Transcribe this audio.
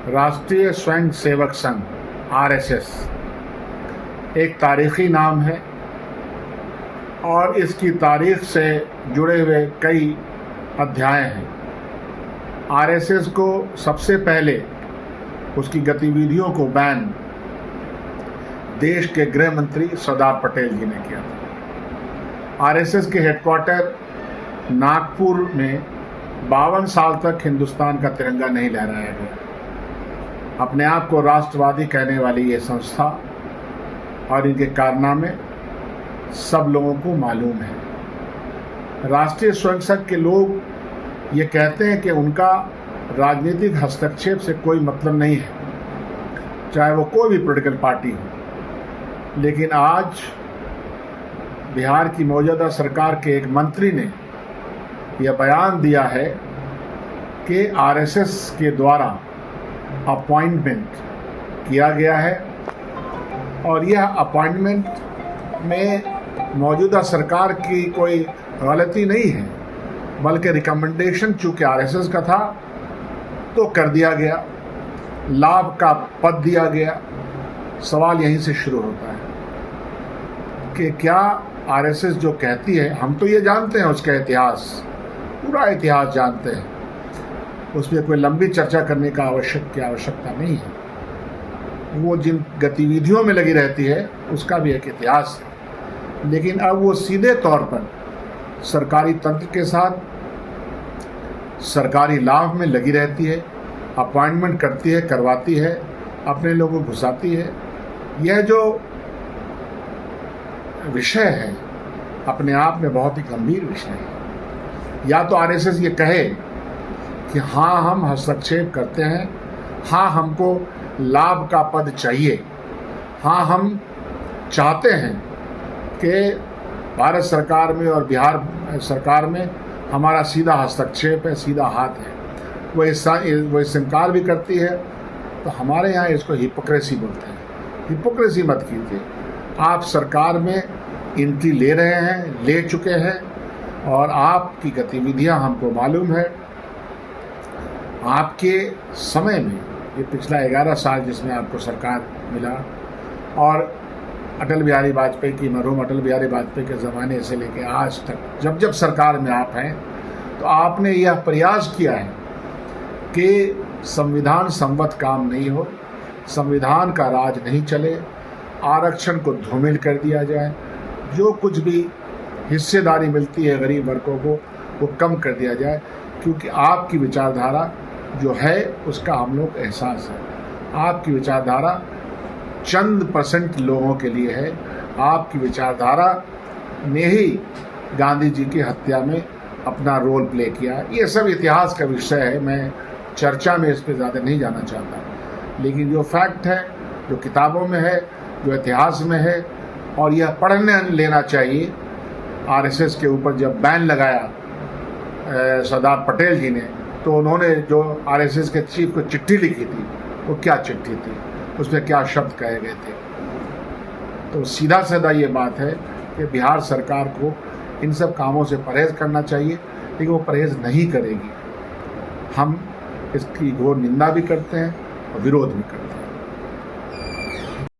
राष्ट्रीय स्वयं सेवक संघ आरएसएस एक तारीखी नाम है और इसकी तारीख से जुड़े हुए कई अध्याय हैं। आरएसएस को सबसे पहले उसकी गतिविधियों को बैन देश के गृह मंत्री सरदार पटेल जी ने किया था। आरएसएस के हेडक्वार्टर नागपुर में 52 साल तक हिंदुस्तान का तिरंगा नहीं लहराया गया। अपने आप को राष्ट्रवादी कहने वाली ये संस्था और इनके कारनामे सब लोगों को मालूम है। राष्ट्रीय स्वयंसेवक के लोग ये कहते हैं कि उनका राजनीतिक हस्तक्षेप से कोई मतलब नहीं है, चाहे वो कोई भी पॉलिटिकल पार्टी हो। लेकिन आज बिहार की मौजूदा सरकार के एक मंत्री ने यह बयान दिया है कि आरएसएस के द्वारा अपॉइंटमेंट किया गया है और यह अपॉइंटमेंट में मौजूदा सरकार की कोई गलती नहीं है, बल्कि रिकमेंडेशन चूँकि आरएसएस का था तो कर दिया गया, लाभ का पद दिया गया। सवाल यहीं से शुरू होता है कि क्या आरएसएस जो कहती है, हम तो ये जानते हैं उसका इतिहास, पूरा इतिहास जानते हैं, उसमें कोई लंबी चर्चा करने का आवश्यकता नहीं है। वो जिन गतिविधियों में लगी रहती है उसका भी एक इतिहास है। लेकिन अब वो सीधे तौर पर सरकारी तंत्र के साथ सरकारी लाभ में लगी रहती है, अपॉइंटमेंट करती है, करवाती है, अपने लोगों को घुसाती है। यह जो विषय है अपने आप में बहुत ही गंभीर विषय है। या तो आरएसएस ये कहे कि हाँ हम हस्तक्षेप करते हैं, हाँ हमको लाभ का पद चाहिए, हाँ हम चाहते हैं कि भारत सरकार में और बिहार सरकार में हमारा सीधा हस्तक्षेप है, सीधा हाथ है। वो इस इनकार भी करती है तो हमारे यहाँ इसको हिपोक्रेसी बोलते हैं। हिपोक्रेसी मत कीजिए। आप सरकार में एंट्री ले रहे हैं, ले चुके हैं और आपकी गतिविधियाँ हमको मालूम है। आपके समय में ये पिछला 11 साल जिसमें आपको सरकार मिला और अटल बिहारी वाजपेयी की, मरहूम अटल बिहारी वाजपेयी के ज़माने से लेकर आज तक जब जब सरकार में आप हैं तो आपने यह प्रयास किया है कि संविधान सम्मत काम नहीं हो, संविधान का राज नहीं चले, आरक्षण को धूमिल कर दिया जाए, जो कुछ भी हिस्सेदारी मिलती है गरीब वर्गों को वो कम कर दिया जाए, क्योंकि आपकी विचारधारा जो है उसका हम लोग एहसास है। आपकी विचारधारा चंद % लोगों के लिए है। आपकी विचारधारा ने ही गांधी जी की हत्या में अपना रोल प्ले किया। ये सब इतिहास का विषय है, मैं चर्चा में इस पर ज़्यादा नहीं जाना चाहता। लेकिन जो फैक्ट है, जो किताबों में है, जो इतिहास में है, और यह पढ़ने लेना चाहिए। आरएसएस के ऊपर जब बैन लगाया सरदार पटेल जी ने, तो उन्होंने जो आरएसएस के चीफ को चिट्ठी लिखी थी, वो क्या चिट्ठी थी, उसमें क्या शब्द कहे गए थे। तो सीधा साधा ये बात है कि बिहार सरकार को इन सब कामों से परहेज़ करना चाहिए, लेकिन वो परहेज़ नहीं करेगी। हम इसकी घोर निंदा भी करते हैं और विरोध भी करते हैं।